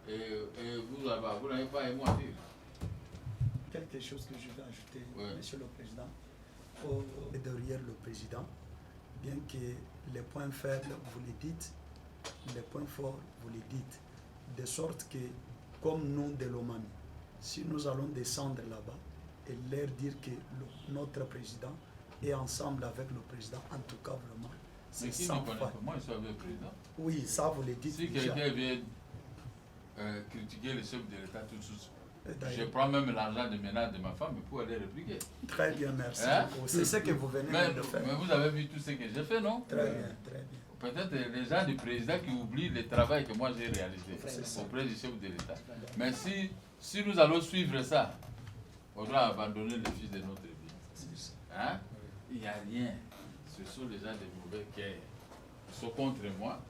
Et vous n'avez pas un mot à dire. Quelque chose que je vais ajouter, Ouais. Monsieur le Président, derrière le Président, bien que les points faibles, vous les dites, les points forts, vous les dites, de sorte que, comme nous de l'Omani, si nous allons descendre là-bas et leur dire que notre Président est ensemble avec le Président, en tout cas vraiment, c'est sans faille. Moi, je suis avec le Président. Oui, ça vous le dites Si déjà. quelqu'un vient critiquer le chef de l'État tout de suite, je D'ailleurs, prends même l'argent de ménage de ma femme pour aller répliquer. très bien, merci Hein? beaucoup. C'est ce que vous venez de faire. Mais vous avez vu tout ce que j'ai fait, non? Très bien, très bien. Peut-être les gens du président qui oublient le travail que moi j'ai réalisé auprès du chef de l'État. Mais si nous allons suivre ça, on doit abandonner le fils de notre vie. Hein? Il n'y a rien. Ce sont les gens de mauvais cœur. Ils sont contre moi.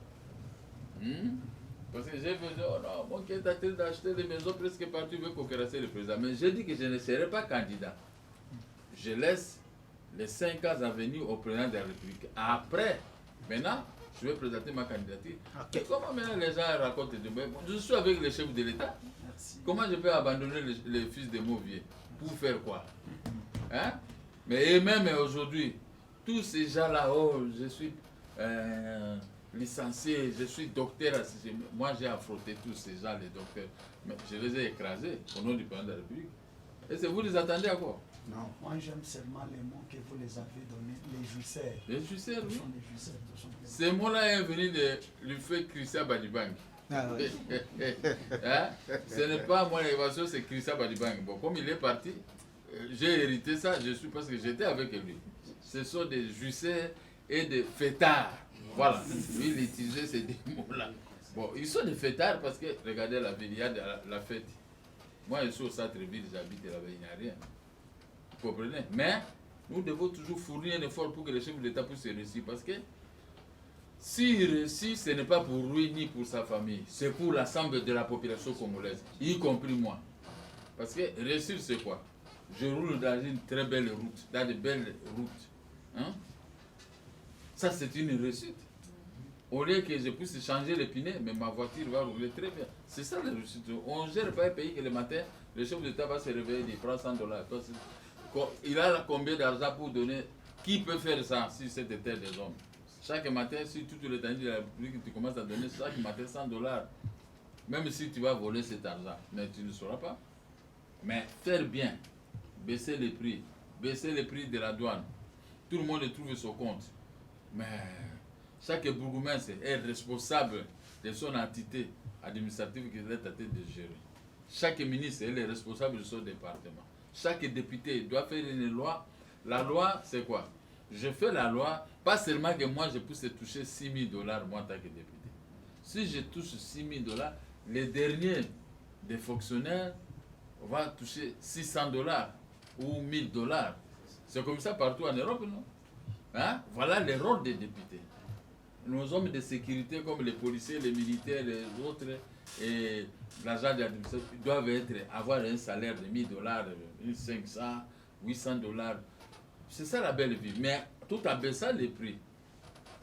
Parce que j'ai vu, oh non, mon qui est en train d'acheter des maisons presque partout, veut concurrencer le président. Mais j'ai dit que je ne serai pas candidat. Je laisse les 5 ans à venir au président de la République. Après, maintenant, je vais présenter ma candidature. Et comment maintenant les gens racontent de moi? Je suis avec le chef de l'État. Comment je peux abandonner le fils de Mauvier? Pour faire quoi? Hein? Mais et même aujourd'hui, tous ces gens-là, oh, je suis licencié, je suis docteur. Moi, j'ai affronté tous ces gens, les docteurs. Mais je les ai écrasés au nom du président de la République. Et c'est vous les attendez à quoi? Non, moi j'aime seulement les mots que vous les avez donnés, les jouisseurs. Les jouisseurs, oui. Ce sont les jouisseurs, ce sont les- Ces mots-là est venu de l'UFE Christian Badibang. Ah, oui. Hein? Ce n'est pas moi l'évasion, c'est Christian Badibang. Bon, comme il est parti, j'ai hérité ça, je suis parce que j'étais avec lui. Ce sont des jouisseurs et des fêtards. Voilà. Lui, il utilisait ces deux mots-là. Bon, ils sont des fêtards parce que, regardez la ville, il y a de la fête. Moi, je suis au centre-ville, j'habite là-bas, il n'y a rien. Vous comprenez? Mais nous devons toujours fournir un effort pour que le chef de l'État puisse réussir. Parce que s'il réussit, ce n'est pas pour lui ni pour sa famille. C'est pour l'ensemble de la population congolaise, y compris moi. Parce que réussir, c'est quoi? Je roule dans une très belle route, dans de belles routes. Hein? Ça, c'est une réussite. Au lieu que je puisse changer les pinets, mais ma voiture va rouler très bien. C'est ça la réussite. On ne gère pas un pays que le matin, le chef d'État va se réveiller, il prend $100. Il a combien d'argent pour donner? Qui peut faire ça si c'était terre des hommes? Chaque matin, si tout le temps de la République, tu commences à donner chaque matin $100. Même si tu vas voler cet argent, mais tu ne sauras pas. Mais faire bien, baisser les prix de la douane, tout le monde trouve son compte. Mais chaque bourgmestre est responsable de son entité administrative qu'il est en train de gérer. Chaque ministre est responsable de son département. Chaque député doit faire une loi. La loi, c'est quoi? Je fais la loi, pas seulement que moi je puisse toucher $6 000 moi en tant que député. Si je touche $6 000, les derniers des fonctionnaires vont toucher $600 ou $1 000. C'est comme ça partout en Europe, non? Hein? Voilà le rôle des députés. Nos hommes de sécurité comme les policiers, les militaires, les autres, et l'agent d'administration doivent avoir un salaire de $1 000, 500, $800. C'est ça la belle vie. Mais tout en baissant les prix.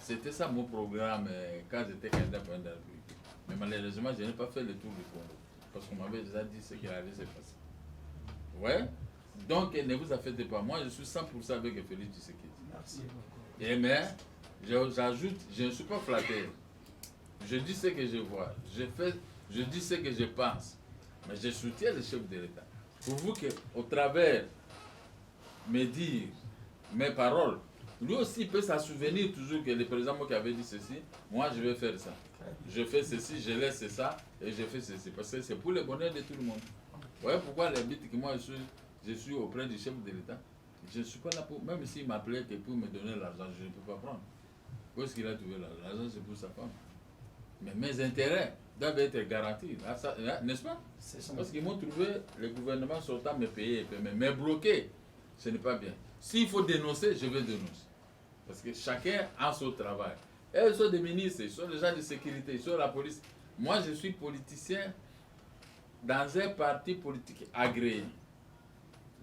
C'était ça mon programme quand j'étais candidat pour la République. Mais malheureusement, je n'ai pas fait le tour du Congo. Parce qu'on m'avait déjà dit ce qui allait se passer. Ouais? Donc, ne vous affectez pas. Moi, je suis 100% avec Félix Tshisekedi. Merci beaucoup. Et mais, j'ajoute, je ne suis pas flatté. Je dis ce que je vois. Je dis ce que je pense. Mais je soutiens le chef de l'État. Pour vous qu'au travers me dire mes paroles, lui aussi peut s'en souvenir toujours que le président qui avait dit ceci, moi je vais faire ça. Je fais ceci, je laisse ça et je fais ceci. Parce que c'est pour le bonheur de tout le monde. Vous voyez pourquoi les bits que moi je suis auprès du chef de l'État? Je ne suis pas là pour, même s'il m'appelait que pour me donner l'argent, je ne peux pas prendre. Où est-ce qu'il a trouvé l'argent? L'argent c'est pour sa femme. Mais mes intérêts doivent être garantis, n'est-ce pas? Parce qu'ils m'ont trouvé, le gouvernement sortant me payer, me bloquer. Ce n'est pas bien. S'il faut dénoncer, je vais dénoncer. Parce que chacun a son travail. Et ils sont des ministres, ils sont des gens de sécurité, ils sont la police. Moi, je suis politicien dans un parti politique agréé,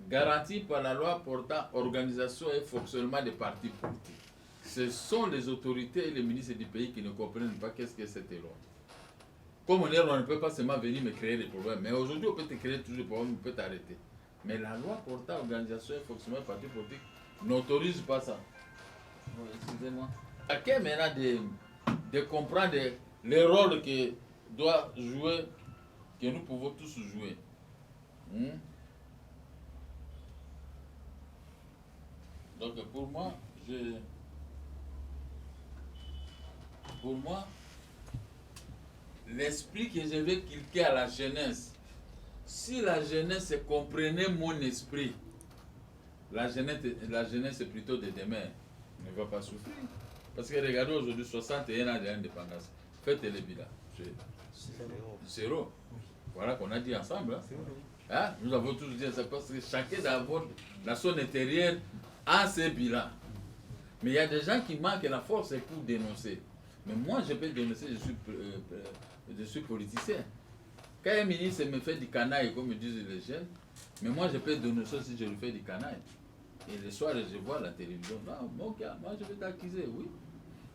garanti par la loi portant organisation et fonctionnement des partis politiques. Ce sont les autorités et les ministres du pays qui ne comprennent pas qu'est-ce que cette loi. Comme on est, on ne peut pas seulement venir me créer des problèmes. Mais aujourd'hui, on peut te créer toujours des problèmes, on peut t'arrêter. Mais la loi portant organisation et fonctionnement des partis politiques n'autorise pas ça. Oh, excusez-moi. À quel maintenant de comprendre les rôles que doit jouer, que nous pouvons tous jouer. Donc pour moi, l'esprit que je vais cliquer à la jeunesse, si la jeunesse comprenait mon esprit, la jeunesse est plutôt de demain, ne va pas souffrir. Parce que regardez aujourd'hui, 61 ans d'indépendance, faites les bilans. Zéro. Voilà qu'on a dit ensemble. Hein? Nous avons tous dit ça parce que chacun dans son intérieur a ses bilans. Mais il y a des gens qui manquent la force pour dénoncer. Mais moi, je peux dénoncer, je suis politicien. Quand un ministre me fait du canaille, comme disent les jeunes, mais moi, je peux dénoncer si je lui fais du canaille. Et le soir, je vois la télévision. Non, mon gars, moi, je vais t'accuser, oui.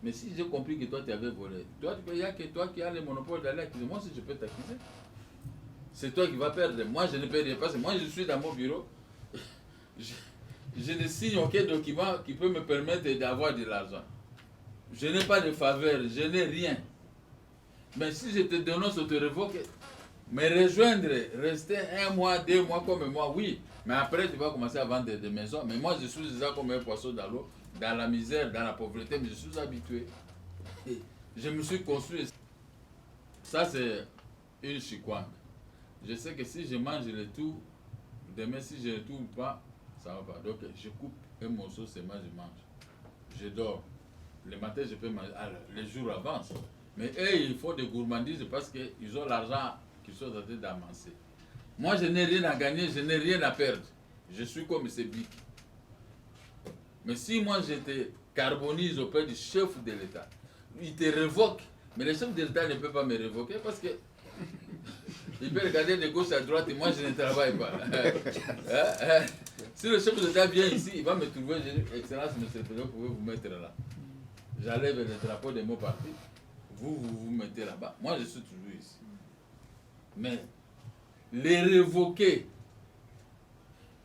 Mais si j'ai compris que toi, tu avais volé, il n'y a que toi qui as le monopole d'aller accuser. Moi, si je peux t'accuser, c'est toi qui vas perdre. Moi, je ne perds rien. Parce que moi, je suis dans mon bureau. Je ne signe aucun document qui peut me permettre d'avoir de l'argent. Je n'ai pas de faveur, je n'ai rien. Mais si je te dénonce ou te révoque, me rejoindre, rester 1 mois, 2 mois comme moi, oui. Mais après, tu vas commencer à vendre des maisons. Mais moi, je suis déjà comme un poisson dans l'eau, dans la misère, dans la pauvreté, mais je suis habitué. Je me suis construit. Ça, c'est une chikwang. Je sais que si je mange le tout, demain, si je ne tourne pas, ça va pas. Donc, je coupe un morceau seulement, je mange. Je dors. Le matin, je peux manger. Alors, les jours avancent. Mais eux, il faut des gourmandises parce qu'ils ont l'argent qu'ils sont en train d'amasser. Moi, je n'ai rien à gagner, je n'ai rien à perdre. Je suis comme ces bics. Mais si moi, je te carbonise auprès du chef de l'État, il te révoque. Mais le chef de l'État ne peut pas me révoquer parce que il peut regarder de gauche à droite et moi, je ne travaille pas. Si le chef de l'État vient ici, il va me trouver, je dis, Excellence, monsieur le Président, vous pouvez vous mettre là. J'enlève le drapeau de mon parti. Vous mettez là-bas. Moi, je suis toujours ici. Mais les révoquer,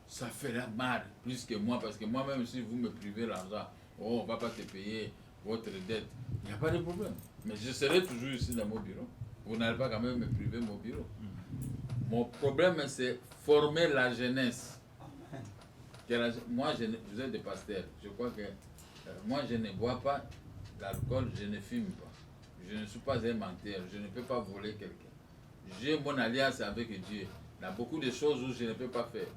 ça fera mal plus que moi. Parce que moi-même, si vous me privez l'argent, oh, on ne va pas te payer votre dette. Il n'y a pas de problème. Mais je serai toujours ici dans mon bureau. Vous n'allez pas quand même me priver mon bureau. Mon problème, c'est former la jeunesse. Moi, vous êtes des pasteurs. Je crois que moi, je ne bois pas d'alcool, je ne fume pas. Je ne suis pas un menteur, je ne peux pas voler quelqu'un. J'ai mon alliance avec Dieu. Il y a beaucoup de choses où je ne peux pas faire.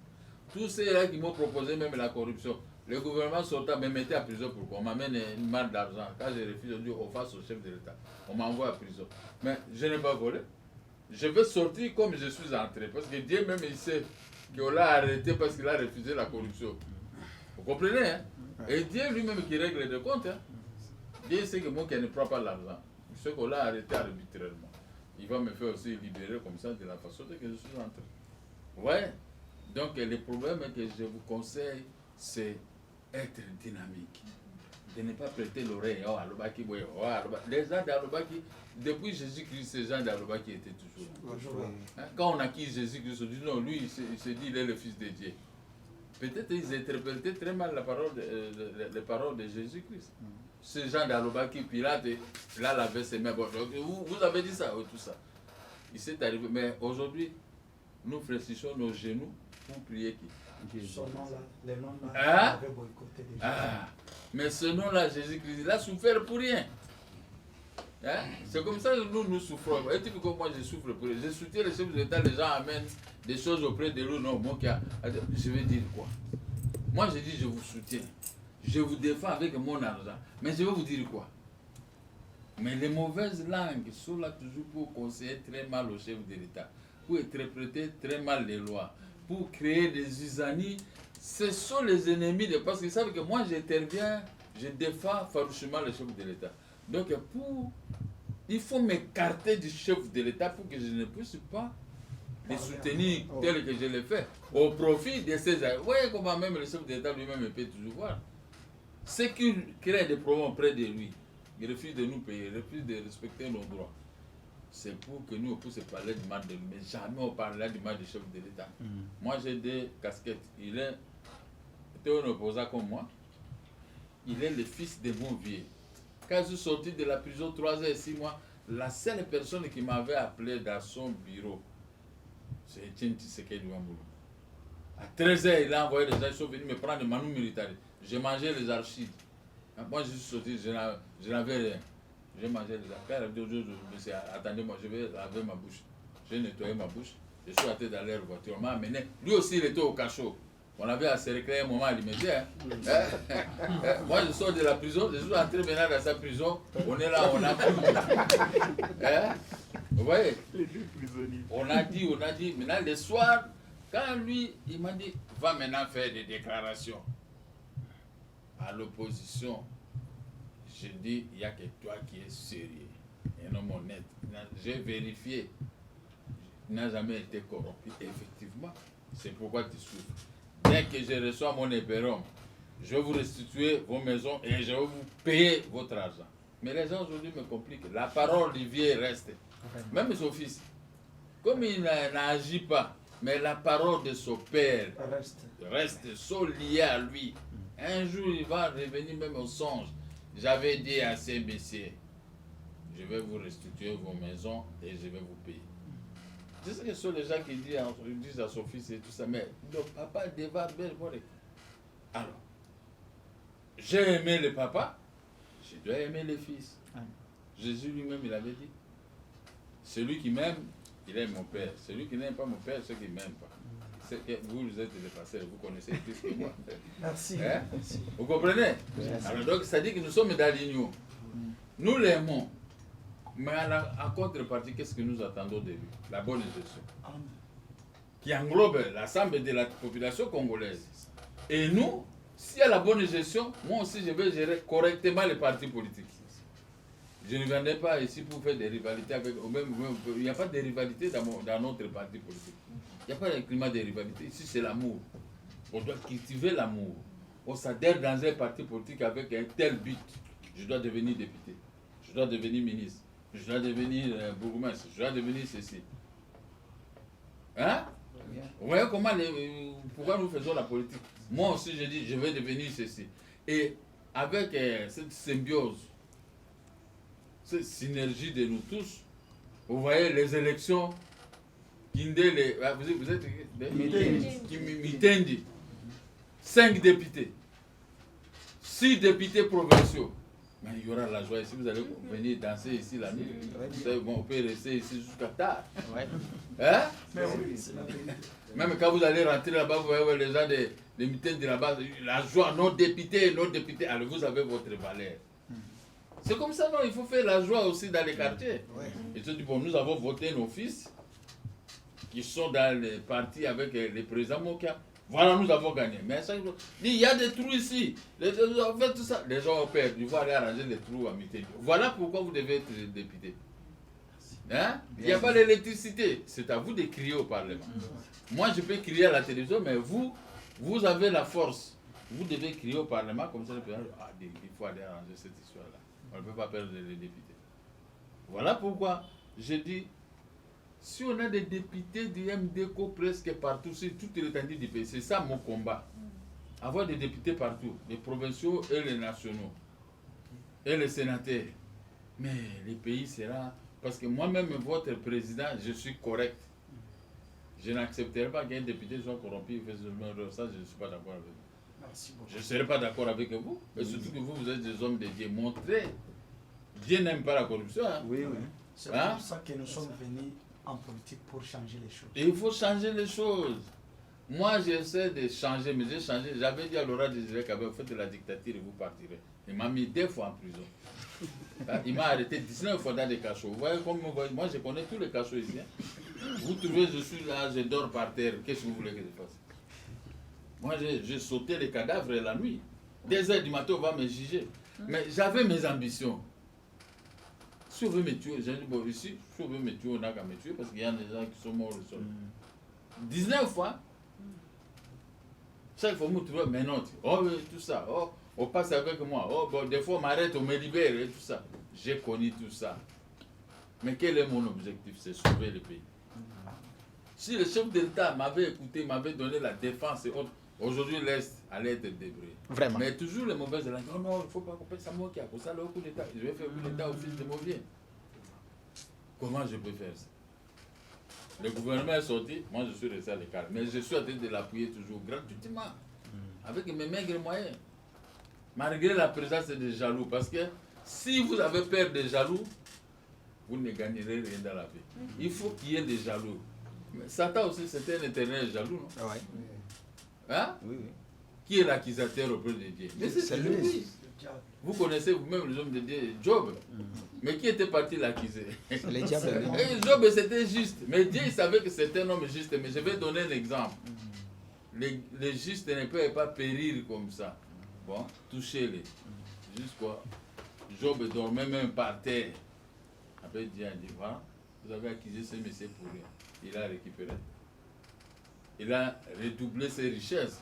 Tous ceux-là qui m'ont proposé même la corruption, le gouvernement sortant me mettait à prison pour qu'on m'amène une malle d'argent. Quand je refuse, on dit on face au chef de l'État. On m'envoie à prison. Mais je n'ai pas volé. Je vais sortir comme je suis entré. Parce que Dieu même il sait qu'on l'a arrêté parce qu'il a refusé la corruption. Vous comprenez, hein? Et Dieu lui-même qui règle des comptes. Hein? Dieu sait que moi qui ne prends pas l'argent. Ce qu'on l'a arrêté arbitrairement. Il va me faire aussi libérer comme ça de la façon que je suis entré. Ouais. Donc le problème que je vous conseille, c'est être dynamique. De ne pas prêter l'oreille. Oh, Alobaki, oui, oh, Alobaki. Les gens d'Alobaki, depuis Jésus-Christ, ces gens d'Alobaki étaient toujours. Hein? Quand on a acquis Jésus-Christ, on dit non, lui, il se dit il est le fils de Dieu. Peut-être qu'ils interprétaient très mal les paroles de Jésus-Christ. Ces gens d'Alobaki, Pilate, là, l'avait ses mains. Bon, vous avez dit ça, tout ça. Il s'est arrivé. Mais aujourd'hui, nous fléchissons nos genoux pour prier qui? Son nom-là, les noms-là, avaient boycotté déjà. Mais ce nom-là, Jésus-Christ, il a souffert pour rien. Hein? C'est comme ça que nous souffrons. Et tu vois que moi, je souffre pour rien. Je soutiens les chefs de l'État, les gens amènent des choses auprès de nous. Non, moi, je vais dire quoi? Moi, je dis, je vous soutiens. Je vous défends avec mon argent. Mais je vais vous dire quoi? Mais les mauvaises langues sont là toujours pour conseiller très mal au chef de l'État, pour interpréter très mal les lois, pour créer des usanies. Ce sont les ennemis de... Parce qu'ils savent que moi, j'interviens, je défends farouchement le chef de l'État. Donc, il faut m'écarter du chef de l'État pour que je ne puisse pas les soutenir tel que je l'ai fait, au profit de ces... Vous voyez comment même le chef de l'État lui-même peut toujours voir. Ceux qui créent des problèmes près de lui, il refuse de nous payer, il refuse de respecter nos droits. c'est pour que nous, on puisse parler du mal de lui. Mais jamais on parlera du mal du chef de l'État. Moi, j'ai des casquettes. Il était un opposant comme moi. Il est le fils de mon vieux. Quand je suis sorti de la prison 3 ans et 6 mois, la seule personne qui m'avait appelé dans son bureau, c'est Etienne Tshisekedi Wambulu. À 13 h, il a envoyé des gens, ils sont venus me prendre de Manu Militari. J'ai mangé les archives. Moi, je suis sorti, je n'avais rien. J'ai mangé les archives. Je me suis dit, attendez-moi, je vais laver ma bouche. J'ai nettoyé ma bouche. Je suis allé dans l'air voiture. On m'a amené. Lui aussi, il était au cachot. On avait à se récréer un moment à l'immédiat. Moi, je sors de la prison. Je suis entré maintenant dans sa prison. On est là, on a pris. Vous voyez? Les deux prisonniers. On a dit. Maintenant, le soir, quand lui, il m'a dit, va maintenant faire des déclarations à l'opposition. Je dis, il n'y a que toi qui es sérieux, un homme honnête. J'ai vérifié, il n'a jamais été corrompu. Effectivement, c'est pourquoi tu souffres. Dès que je reçois mon éperon, je vais vous restituer vos maisons et je vais vous payer votre argent. Mais les gens aujourd'hui me compliquent. La parole du vieux reste. Même son fils, comme il n'agit pas, mais la parole de son père reste so liée à lui. Un jour, il va revenir même au songe. J'avais dit à ces messieurs, je vais vous restituer vos maisons et je vais vous payer. C'est ce que sont les gens qui disent à son fils et tout ça, mais le papa devait bien mourir. Alors, j'ai aimé le papa, je dois aimer le fils. Jésus lui-même, il avait dit, celui qui m'aime, il aime mon père. Celui qui n'aime pas mon père, c'est celui qui ne m'aime pas. C'est que vous êtes les pasteurs, vous connaissez plus que moi. Merci. Hein? Vous comprenez? Alors donc, ça dit que nous sommes dans l'union. Nous l'aimons. Mais en contrepartie, qu'est-ce que nous attendons de lui? La bonne gestion. Qui englobe l'ensemble de la population congolaise. Et nous, s'il y a la bonne gestion, moi aussi je vais gérer correctement les partis politiques. Je ne viendrai pas ici pour faire des rivalités avec... Il n'y a pas de rivalité dans notre parti politique. Il n'y a pas de climat de rivalité. Ici, c'est l'amour. On doit cultiver l'amour. On s'adhère dans un parti politique avec un tel but. Je dois devenir député. Je dois devenir ministre. Je dois devenir bourgmestre. Je dois devenir ceci. Hein? Vous voyez pourquoi nous faisons la politique? Moi aussi, je dis, je vais devenir ceci. Et avec cette symbiose, cette synergie de nous tous, vous voyez les élections, vous êtes Mitendi, 5 députés, 6 députés provinciaux. Mais il y aura la joie ici, vous allez venir danser ici la nuit. On peut rester ici jusqu'à tard. Hein? Même quand vous allez rentrer là-bas, vous voyez les gens des Mitendi là-bas, la joie, nos députés, alors vous avez votre valeur. C'est comme ça, non? Il faut faire la joie aussi dans les quartiers. Et tu dis, bon, nous avons voté nos fils qui sont dans les partis avec les présidents Mokia. Voilà, nous avons gagné. Mais ça, il y a des trous ici. En fait, tout ça. Les gens ont peur. Ils vont aller arranger les trous à Mité. Voilà pourquoi vous devez être député. Hein? Il n'y a pas d'électricité. C'est à vous de crier au Parlement. Moi, je peux crier à la télévision, mais vous avez la force. Vous devez crier au Parlement comme ça. Il faut aller arranger cette histoire-là. On ne peut pas perdre les députés. Voilà pourquoi je dis, si on a des députés du MDCO presque partout, sur toute l'étendue du pays, c'est ça mon combat. Avoir des députés partout, les provinciaux et les nationaux, et les sénateurs. Mais le pays sera... Parce que moi-même, votre président, je suis correct. Je n'accepterai pas qu'un député soit corrompu. Ça, je ne suis pas d'accord avec vous. Je ne serai pas d'accord avec vous. Et surtout que vous êtes des hommes de Dieu. Montrez. Dieu n'aime pas la corruption. Hein? Oui, oui. C'est pour ça que nous sommes venus en politique pour changer les choses. Et il faut changer les choses. Moi, j'essaie de changer, mais j'ai changé. J'avais dit à Laurent Désiré qu'avec fait de la dictature et vous partirez. Il m'a mis 2 fois en prison. Il m'a arrêté 19 fois dans des cachots. Vous voyez comme moi, je connais tous les cachots ici. Vous trouvez, je suis là, je dors par terre. Qu'est-ce que vous voulez que je fasse? Moi, j'ai sauté les cadavres la nuit. 2 h du matin, on va me juger. Mais j'avais mes ambitions. Si on veut me tuer, j'ai dit, bon, ici, si on veut me tuer, on n'a qu'à me tuer parce qu'il y a des gens qui sont morts au sol. 19 fois. Chaque fois, on me trouve, mais non, oh, tout ça, oh, on passe avec moi, oh, bon, des fois, on m'arrête, on me libère et tout ça. J'ai connu tout ça. Mais quel est mon objectif? C'est sauver le pays. Si le chef d'État m'avait écouté, m'avait donné la défense et autres, aujourd'hui l'Est allait être débrouillé. Vraiment. Mais toujours les mauvaises langues. Non, non, il ne faut pas couper ça, moi qui a pour ça le coup d'État. Je vais faire coup d'État au fils de Mauvier. Comment je peux faire ça? Le gouvernement est sorti, moi je suis resté à l'écart. Mais je suis en train de l'appuyer toujours gratuitement, avec mes maigres moyens. Malgré la présence des jaloux. Parce que si vous avez peur des jaloux, vous ne gagnerez rien dans la vie. Il faut qu'il y ait des jaloux. Mais Satan aussi, c'était un éternel jaloux, non? Ouais. Hein? Oui, oui. Qui est l'accusateur auprès de Dieu? Mais c'est lui. Vous connaissez vous-même les hommes de Dieu, Job. Mais qui était parti l'accuser? Les diables. Et Job, c'était juste. Mais Dieu, il savait que c'était un homme juste. Mais je vais donner un exemple. Les justes ne peuvent pas périr comme ça. Bon, touchez-les. Juste quoi. Job dormait même par terre. Après, Dieu a dit, voilà, vous avez accusé ce monsieur pour rien. Il a récupéré. Il a redoublé ses richesses.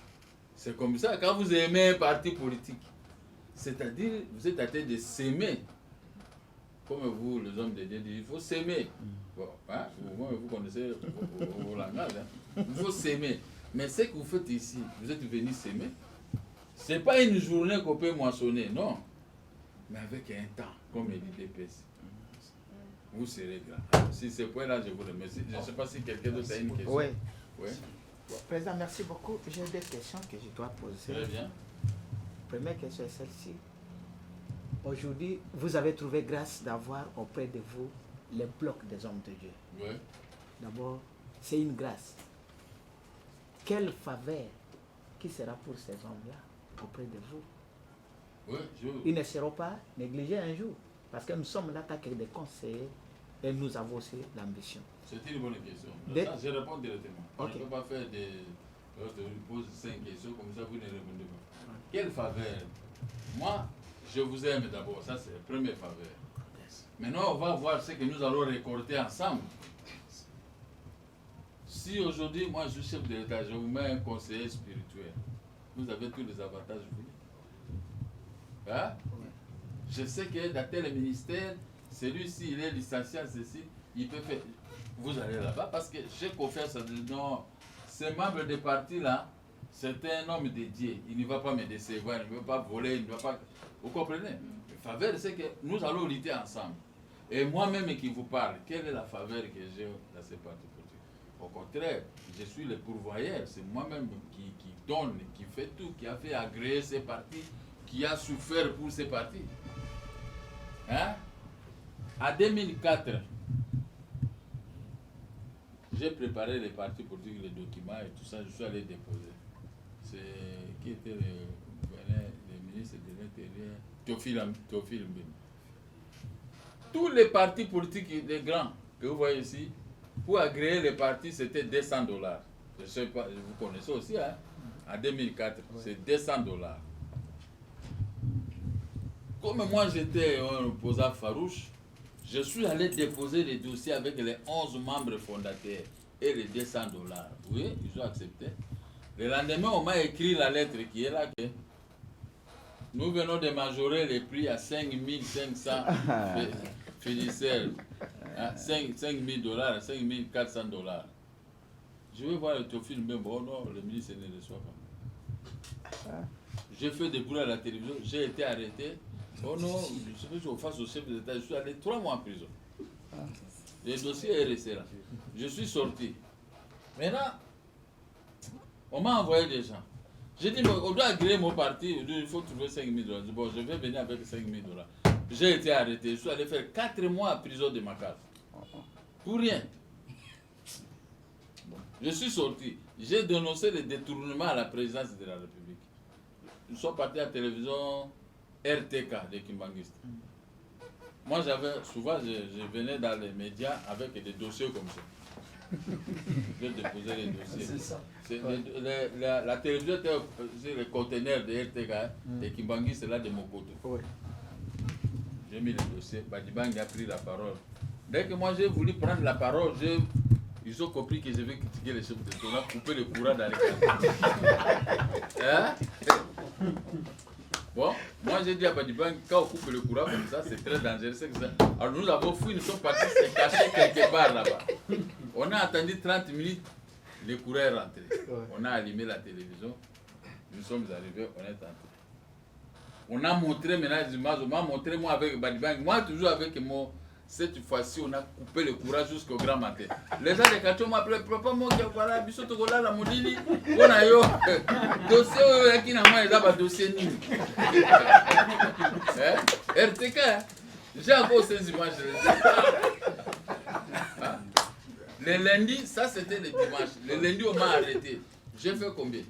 C'est comme ça, quand vous aimez un parti politique, c'est-à-dire, vous êtes en train de s'aimer. Comme vous, les hommes de Dieu, il faut s'aimer. Bon, hein, vous connaissez vos langages. Hein. Il faut s'aimer. Mais ce que vous faites ici, vous êtes venus s'aimer. Ce n'est pas une journée qu'on peut moissonner, non. Mais avec un temps, comme il dit l'EPS. Vous serez grand. Si ce point-là, je vous remercie. Je ne sais pas si quelqu'un d'autre a une question. Oui. Oui. Président, merci beaucoup. J'ai des questions que je dois poser. Très bien. Première question est celle-ci. Aujourd'hui, vous avez trouvé grâce d'avoir auprès de vous les blocs des hommes de Dieu. Oui. D'abord, c'est une grâce. Quelle faveur qui sera pour ces hommes-là auprès de vous? Oui, Ils ne seront pas négligés un jour. Parce que nous sommes là que des conseillers et nous avons aussi l'ambition. C'est une bonne question. Ça, je réponds directement. Okay. Je ne peux pas faire des... Je pose 5 questions, comme ça vous ne répondez pas. Quelle faveur? Moi, je vous aime d'abord. Ça, c'est la première faveur. Maintenant, on va voir ce que nous allons récolter ensemble. Si aujourd'hui, moi, je suis chef de l'État, je vous mets un conseiller spirituel, vous avez tous les avantages, vous. Hein? Je sais que dans tel ministère, celui-ci, il est licencié à ceci, il peut faire... Vous allez là-bas parce que j'ai confiance à Dieu. Non, ce membre de parti-là, c'est un homme dédié. Il ne va pas me décevoir, il ne va pas voler, il ne va pas... Vous comprenez? La faveur, c'est que nous allons lutter ensemble. Et moi-même qui vous parle, quelle est la faveur que j'ai dans ces partis politiques? Au contraire, je suis le pourvoyeur. C'est moi-même qui donne, qui fait tout, qui a fait agréer ces partis, qui a souffert pour ces partis. Hein? En 2004, j'ai préparé les partis politiques, les documents et tout ça, je suis allé déposer. C'est qui était le ministre de l'Intérieur, Théophile Mbembe. Tous les partis politiques, les grands que vous voyez ici, pour agréer les partis, c'était $200. Je ne sais pas, vous connaissez aussi, hein? En 2004, c'est $200. Comme moi j'étais un opposant farouche, je suis allé déposer les dossiers avec les 11 membres fondateurs et les $200. Oui, ils ont accepté. Le lendemain, on m'a écrit la lettre qui est là que nous venons de majorer les prix à 5 500 fiduciaires, $5 000, $5 400. Je vais voir le Théophile Mbembe. Oh non, le ministre ne reçoit pas. J'ai fait des bruits à la télévision, j'ai été arrêté. Oh non, je suis face au chef de l'État, je suis allé 3 mois en prison. Le dossier est resté là. Je suis sorti. Maintenant, on m'a envoyé des gens. J'ai dit, on doit agréer mon parti, il faut trouver $5 000. Bon, je vais venir avec $5 000. J'ai été arrêté, je suis allé faire 4 mois en prison de ma case. Pour rien. Je suis sorti. J'ai dénoncé le détournement à la présidence de la République. Nous sommes partis à la télévision RTK des Kimbanguistes. Moi, souvent, je venais dans les médias avec des dossiers comme ça. Je déposais les dossiers. C'est ça. La télévision était le conteneur de RTK, des Kimbanguistes, là de Mokoto. Oui. J'ai mis les dossiers. Badibang a pris la parole. Dès que moi j'ai voulu prendre la parole, ils ont compris que je vais critiquer les chefs d'État. On a coupé le courant dans les cadres. Hein? Bon, moi j'ai dit à Badiban, quand on coupe le courant comme ça, c'est très dangereux. Alors nous avons fui, nous sommes partis se cacher quelque part là-bas. On a attendu 30 minutes, le courant est rentré. On a allumé la télévision, nous sommes arrivés, on est entré. On a montré maintenant les images, on m'a montré moi avec Badiban, moi toujours avec moi. Cette fois-ci, on a coupé le courant jusqu'au grand matin. Les gens des quartiers m'ont appelé, papa, moi, voilà, biso tokola la modili, on a yo, dossier, qui n'a pas de dossier ni. RTK, j'ai encore ces images. Le lundi, ça c'était le dimanche. Le lundi, on m'a arrêté. J'ai fait combien?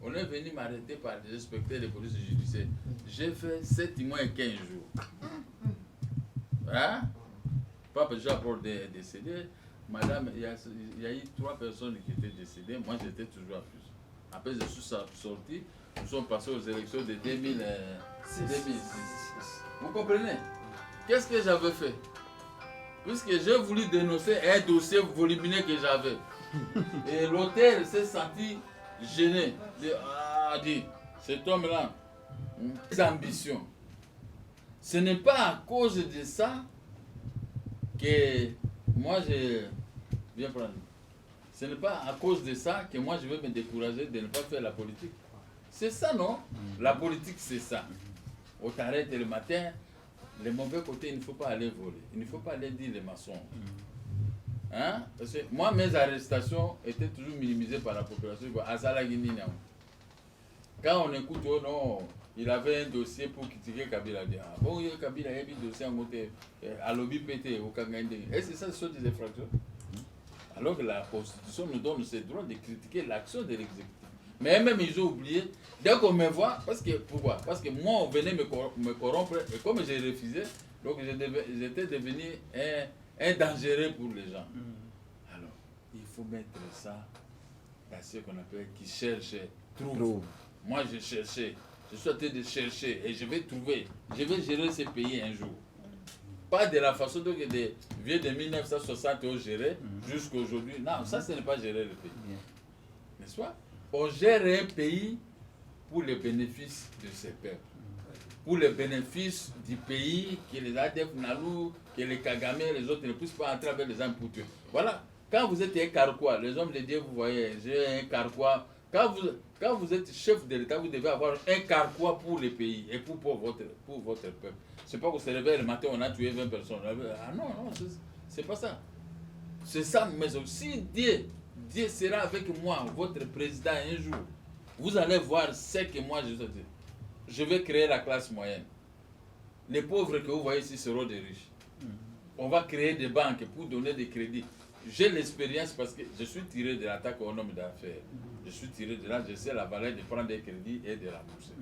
On est venu m'arrêter par des inspecteurs de police judiciaire. J'ai fait 7 mois et 15 jours. Hein? Papa déjà pour décédé. Madame, il y a eu 3 personnes qui étaient décédées. Moi, j'étais toujours à plus. Après, je suis sorti. Nous sommes passés aux élections de 2006. Vous comprenez? Qu'est-ce que j'avais fait? Puisque j'ai voulu dénoncer un dossier volumineux que j'avais. Et l'auteur s'est senti gêné. Dit, cet homme-là, ses ambitions. Ce n'est pas à cause de ça que moi je viens prendre. Ce n'est pas à cause de ça que moi je vais me décourager de ne pas faire la politique. C'est ça, non? La politique, c'est ça. On t'arrête le matin, les mauvais côtés, il ne faut pas aller voler. Il ne faut pas aller dire les maçons. Hein? Parce que moi, mes arrestations étaient toujours minimisées par la population. Quand on écoute, oh non, il avait un dossier pour critiquer Kabila. Ah, bon, Kabila a un dossier en côté à lobby pété au Kangande. Et c'est ça, ce sont des infractions. Alors que la Constitution nous donne ce droit de critiquer l'action de l'exécutif. Mais même ils ont oublié, dès qu'on me voit, pourquoi? Parce que moi, on venait me corrompre, et comme j'ai refusé, donc j'étais devenu un dangereux pour les gens. Alors, il faut mettre ça dans ce qu'on appelle qui cherche, trouve. Moi, je cherchais, je suis en train de chercher et je vais trouver, je vais gérer ce pays un jour. Pas de la façon dont les vieux de 1960 ont géré jusqu'à aujourd'hui. Non, ça, ce n'est pas gérer le pays. N'est-ce pas? On gère un pays pour les bénéfices de ses peuples. Pour les bénéfices du pays, que les ADF Nalou, que les Kagame, les autres ne puissent pas entrer avec les armes pour tuer. Voilà. Quand vous êtes un Carquois, les hommes de Dieu, vous voyez, j'ai un Carquois. Quand vous êtes chef de l'État, vous devez avoir un Carquois pour le pays et pour votre peuple. C'est pas que vous se réveillez le matin, on a tué 20 personnes. Ah non, non, c'est pas ça. C'est ça, mais aussi Dieu sera avec moi, votre président, un jour. Vous allez voir ce que moi je vais dire. Je vais créer la classe moyenne. Les pauvres que vous voyez ici seront des riches. On va créer des banques pour donner des crédits. J'ai l'expérience parce que je suis tiré de l'attaque au homme d'affaires. Je suis tiré de là, je sais la valeur de prendre des crédits et de rembourser.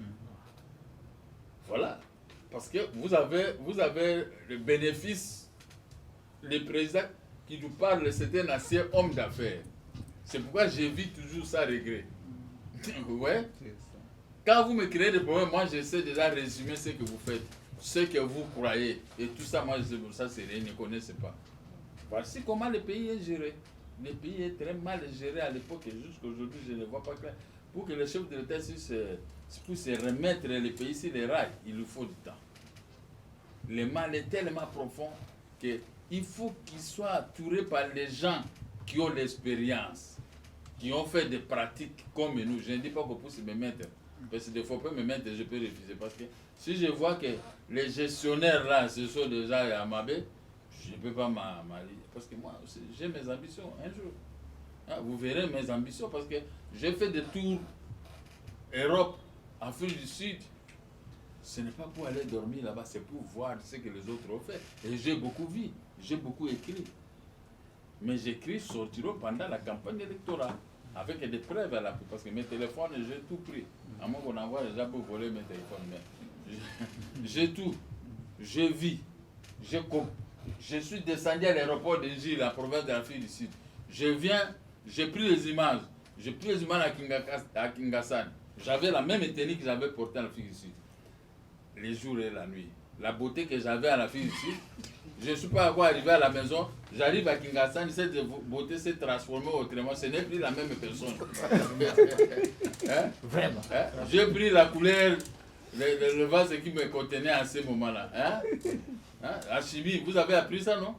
Voilà. Parce que vous avez le bénéfice. Le président qui nous parle, c'est un ancien homme d'affaires. C'est pourquoi j'évite toujours ça regret. Ouais. Quand vous me créez des problèmes, moi j'essaie déjà de résumer ce que vous faites, ce que vous croyez. Et tout ça, moi ça c'est rien, je ne connaissais pas. Voici comment le pays est géré. Le pays est très mal géré à l'époque et jusqu'à aujourd'hui, je ne vois pas clair. Pour que le chef de l'État puisse remettre le pays sur les rails, il lui faut du temps. Le mal est tellement profond qu'il faut qu'il soit entouré par les gens qui ont l'expérience, qui ont fait des pratiques comme nous. Je ne dis pas qu'on puisse me mettre, parce que des fois, me mettre, je peux refuser. Parce que si je vois que les gestionnaires là, ce sont déjà à Mabé, je ne peux pas m'allier. Parce que moi, j'ai mes ambitions un jour. Hein, vous verrez mes ambitions parce que j'ai fait des tours Europe, Afrique du Sud. Ce n'est pas pour aller dormir là-bas, c'est pour voir ce que les autres ont fait. Et j'ai beaucoup vu, j'ai beaucoup écrit. Mes écrits sortiront pendant la campagne électorale, avec des preuves à l'appui, parce que mes téléphones, j'ai tout pris. À moins qu'on envoie les gens pour voler mes téléphones. Mais j'ai tout. Je vis. Je suis descendu à l'aéroport de Gilles, la province de l'Afrique du Sud. Je viens, j'ai pris les images. J'ai pris les images à Kingassan. J'avais la même tenue que j'avais portée à l'Afrique du Sud. Les jours et la nuit. La beauté que j'avais à l'Afrique du Sud, je ne suis pas encore arrivé à la maison. J'arrive à Kingassan, cette beauté s'est transformée autrement. Ce n'est plus la même personne. Hein? Vraiment. Hein? J'ai pris la couleur le vase qui me contenait à ce moment-là. La chimie, vous avez appris ça, non?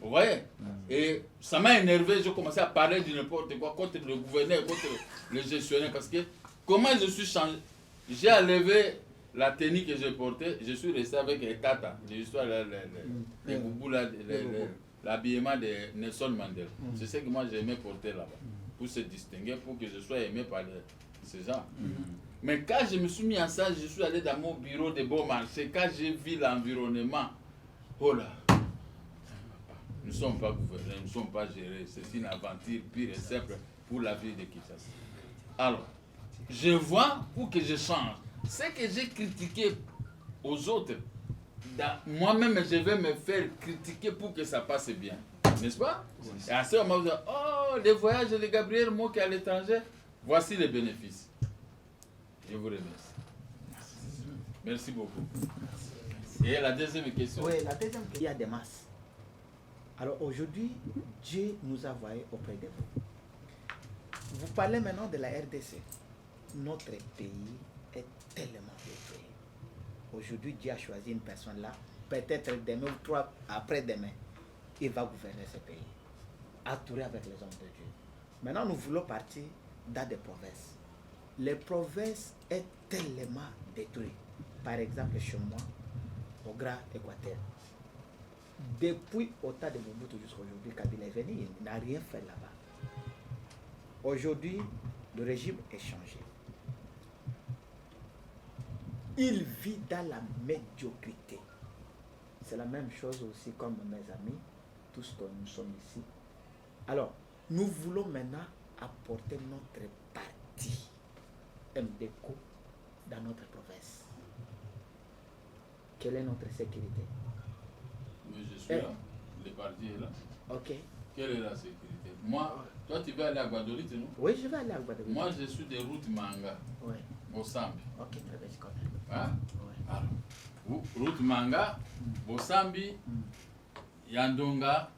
Vous voyez? Et ça m'a énervé, j'ai commencé à parler de n'importe quoi contre le gouverneur, contre le gestionnaire, parce que comment je suis changé? J'ai enlevé la tenue que je portais, je suis resté avec les tatas, les boubous, l'habillement de Nelson Mandela. C'est ce que moi j'aimais porter là-bas, pour se distinguer, pour que je sois aimé par ces gens. Mais quand je me suis mis en ça, je suis allé dans mon bureau de bon marché, quand j'ai vu l'environnement, oh là, nous ne sommes pas gouvernés, nous ne sommes pas gérés, c'est une aventure pure et simple pour la vie de Kinshasa. Alors, je vois pour que je change. Ce que j'ai critiqué aux autres, moi-même je vais me faire critiquer pour que ça passe bien. N'est-ce pas? Et à ce moment, vous dites, oh, les voyages de Gabriel Moki à l'étranger, voici les bénéfices. Je vous remercie. Merci beaucoup. Et la deuxième question? Oui, la deuxième question, il y a des masses. Alors aujourd'hui, Dieu nous a envoyés auprès de vous. Vous parlez maintenant de la RDC. Notre pays est tellement détruit. Aujourd'hui, Dieu a choisi une personne là. Peut-être demain ou 3 après-demain, il va gouverner ce pays. Entouré avec les hommes de Dieu. Maintenant, nous voulons partir dans des provinces. Les provinces sont tellement détruites. Par exemple, chez moi, au Grand Équateur. Depuis au temps de Mobutu jusqu'à aujourd'hui, Kabila est venu, il n'a rien fait là-bas. Aujourd'hui, le régime est changé. Il vit dans la médiocrité. C'est la même chose aussi comme mes amis, tous que nous sommes ici. Alors, nous voulons maintenant apporter notre parti MDECO dans notre province. Quelle est notre sécurité? Oui, je suis là. Le parti est là. Ok. Quelle est la sécurité? Moi, toi tu vas aller à Guadolite, non? Oui, je vais aller à Guadeloupe. Moi, je suis des routes Manga, Oui. Bosambi. Ok, très bien, je connais. Hein? Oui. Alors, route Manga, Bosambi, Yandonga,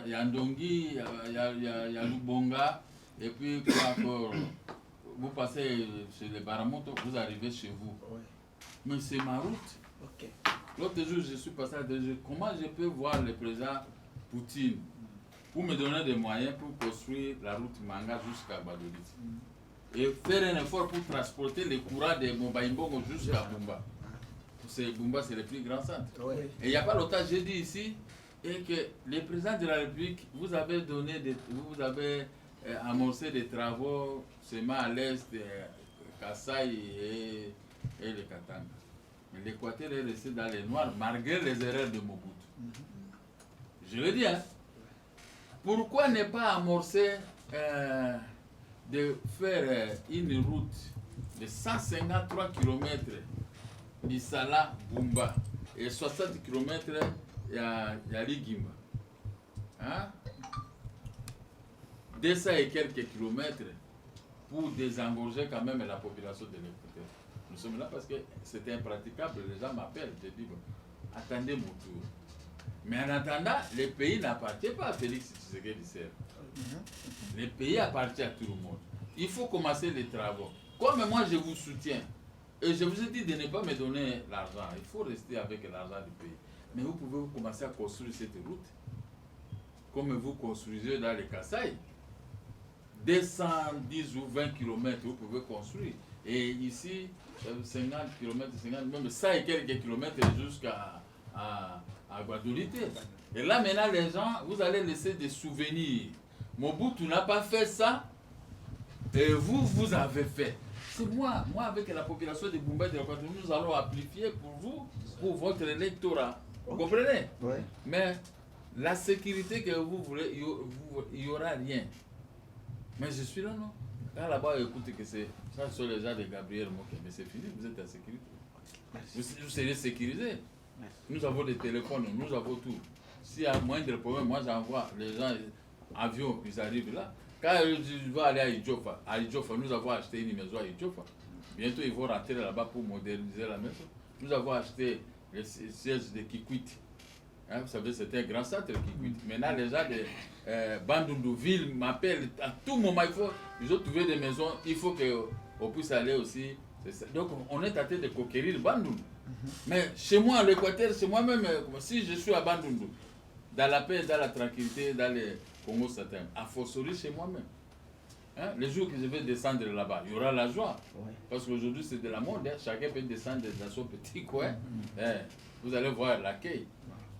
Yandongi, Yalubonga, et puis quoi encore? Vous passez chez les Baramoto, vous arrivez chez vous. Oui. Mais c'est ma route. Ok. L'autre jour, je suis passé à deux jours. Comment je peux voir le président Poutine pour me donner des moyens pour construire la route Manga jusqu'à Badolite et faire un effort pour transporter les courants de Mobaïmbongo jusqu'à Bumba. Bumba, c'est le plus grand centre. Oui. Et il n'y a pas longtemps, j'ai dit ici et que le président de la République, vous avez amorcé des travaux seulement à l'est, Kasaï et le Katanga. Mais l'Équateur est resté dans les noirs malgré les erreurs de Mobutu. Je le dis, hein. Pourquoi ne pas amorcer de faire une route de 153 km d'Issala Bumba et 60 km à Ligimba, hein? 200 et quelques kilomètres pour désengorger quand même la population de l'Équateur. Nous sommes là parce que c'était impraticable. Les gens m'appellent, je dis, bon, attendez mon tour. Mais en attendant, le pays n'appartient pas à Félix Tshisekedi Serre. Le pays appartient à tout le monde. Il faut commencer les travaux. Comme moi je vous soutiens, et je vous ai dit de ne pas me donner l'argent, il faut rester avec l'argent du pays. Mais vous pouvez commencer à construire cette route, comme vous construisez dans les Kasaï. 210 ou 20 km, vous pouvez construire. Et ici, 50 km, même 100 et quelques kilomètres jusqu'à Guadolite. Et là maintenant les gens, vous allez laisser des souvenirs. Mobutu n'a pas fait ça, et vous avez fait. C'est moi avec la population de Bumba et de l'Équateur, nous allons amplifier pour vous, pour votre électorat. Vous comprenez? Oui. Mais la sécurité que vous voulez, il n'y aura rien. Mais je suis là, non? Là, là-bas, écoutez que c'est... Ça, sont les gens de Gabriel Moki. Mais c'est fini, vous êtes en sécurité. Vous serez sécurisés. Nous avons des téléphones, nous avons tout. S'il y a moindre problème, moi j'envoie les gens, avions, ils arrivent là. Quand je vais aller à Idjofa, nous avons acheté une maison à Idjofa. Bientôt, ils vont rentrer là-bas pour moderniser la maison. Nous avons acheté le siège de Kikwit. Hein, vous savez, c'était un grand centre, Kikwit. Maintenant, les gens de Bandundouville m'appellent à tout moment. Ils ont trouvé des maisons. Il faut qu'on puisse aller aussi Donc on est tenté de conquérir Bandundu. Mais chez moi, l'Équateur, c'est moi-même, si je suis à Bandundu, dans la paix, dans la tranquillité, dans les Congo Satin, à fortiori chez moi-même. Hein? Les jours que je vais descendre là-bas, il y aura la joie. Ouais. Parce qu'aujourd'hui, c'est de la mode. Hein? Chacun peut descendre dans son petit coin. Hein? Vous allez voir l'accueil.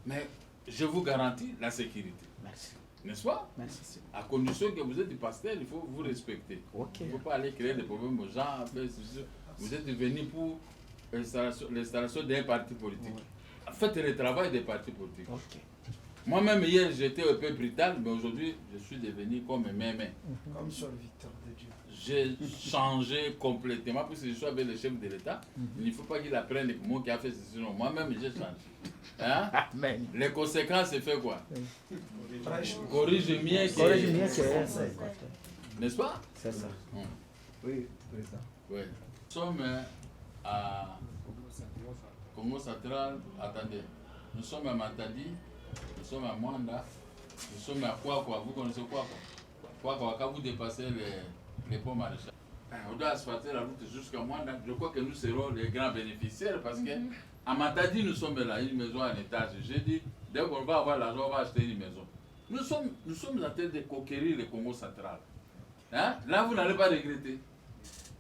Mais je vous garantis la sécurité. Merci. N'est-ce pas? Merci. À condition que vous êtes du pasteur, il faut vous respecter. Okay. Il ne faut pas aller créer des problèmes aux gens. Vous êtes venu pour l'installation d'un parti politique. Ouais. Faites le travail des partis politiques. Okay. Moi-même, hier, j'étais un peu brutal, mais aujourd'hui, je suis devenu comme un mémé. Comme serviteur de Dieu. J'ai changé complètement, puisque je suis avec le chef de l'État. Il ne faut pas qu'il apprenne que moi qui a fait ceci, sinon moi-même, j'ai changé. Hein? Les conséquences, c'est fait quoi? Corrige mieux que... N'est-ce pas? C'est ça. Oui, président. Oui. Nous sommes à Congo Central. Attendez. Nous sommes à Matadi. Nous sommes à Mwanda, nous sommes à Kwakwa. Vous connaissez Kwakwa? Kwakwa, quand vous dépassez les ponts maréchals, on doit asphalter la route jusqu'à Mwanda. Je crois que nous serons les grands bénéficiaires parce que à Matadi, nous sommes là, une maison en étage. J'ai dit, dès qu'on va avoir l'argent, on va acheter une maison. Nous sommes en train de conquérir le Congo central. Hein? Là, vous n'allez pas regretter.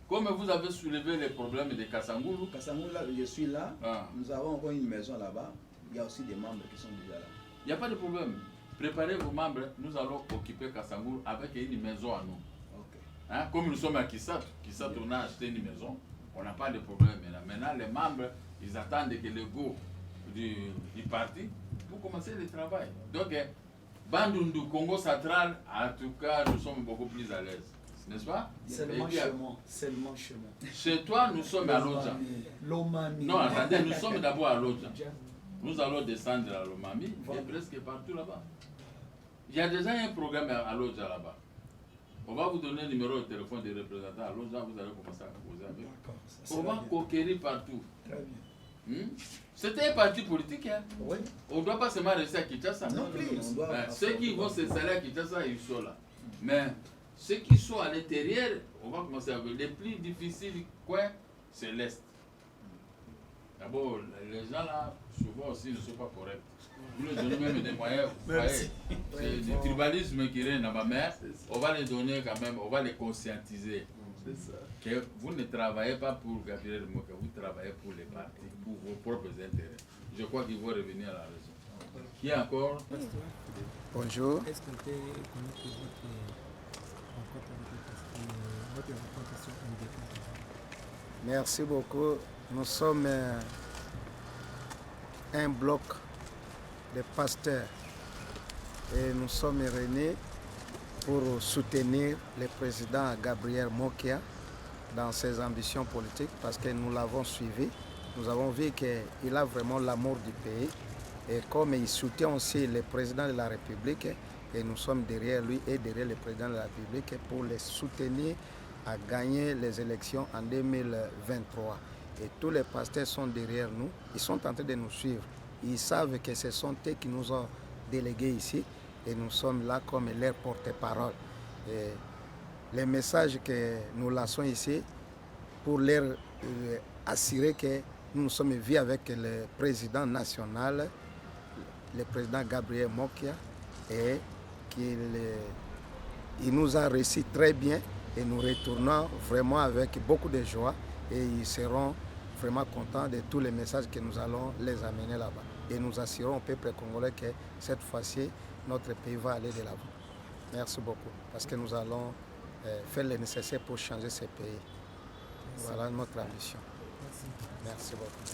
Comme vous avez soulevé les problèmes de Kassangoulou. Kassangoulou, là, je suis là. Nous avons encore une maison là-bas. Il y a aussi des membres qui sont déjà là. Il n'y a pas de problème. Préparez vos membres, nous allons occuper Kassangoulou avec une maison à nous. Okay. Hein? Comme nous sommes à Kissatou, on a acheté une maison, on n'a pas de problème. Maintenant, les membres, ils attendent que le go du parti pour commencer le travail. Donc, Bandundu, Congo central, en tout cas, nous sommes beaucoup plus à l'aise. N'est-ce pas? Seulement chez moi. Seulement chez moi. Chez toi, nous sommes à Lodja. Non, attendez, nous sommes d'abord à Lodja. Nous allons descendre à Lomami et presque partout là-bas. Il y a déjà un programme à Lodja là-bas. On va vous donner le numéro de téléphone des représentants à Lodja, vous allez commencer à causer avec. On va conquérir partout. Très bien. C'était un parti politique. Hein? Oui. On ne doit pas seulement rester à Kinshasa. Non plus. Ceux qui vont s'installer à Kinshasa, ils sont là. Mais ceux qui sont à l'intérieur, on va commencer avec les plus difficiles coins, c'est l'Est. D'abord, les gens là, souvent aussi, ne sont pas corrects. Vous leur donnez même des moyens. C'est du tribalisme qui règne là-bas, mais on va les donner quand même, on va les conscientiser. Que vous ne travaillez pas pour Gabriel Moka, vous travaillez pour les partis, pour vos propres intérêts. Je crois qu'ils vont revenir à la raison. Qui est encore? Bonjour. Est-ce que vous connaissez votre rencontre Merci beaucoup. Nous sommes un bloc de pasteurs et nous sommes réunis pour soutenir le président Gabriel Mokia dans ses ambitions politiques parce que nous l'avons suivi. Nous avons vu qu'il a vraiment l'amour du pays et comme il soutient aussi le président de la République, et nous sommes derrière lui et derrière le président de la République pour les soutenir à gagner les élections en 2023. Et tous les pasteurs sont derrière nous, ils sont en train de nous suivre. Ils savent que ce sont eux qui nous ont délégués ici et nous sommes là comme leur porte-parole. Les messages que nous lançons ici pour leur assurer que nous sommes vus avec le président national, le président Gabriel Mokia, et qu'il nous a reçus très bien et nous retournons vraiment avec beaucoup de joie et ils seront vraiment contents de tous les messages que nous allons les amener là-bas. Et nous assurons au peuple congolais que cette fois-ci, notre pays va aller de l'avant. Merci beaucoup, parce que nous allons faire le nécessaire pour changer ce pays. Voilà notre ambition. Merci beaucoup.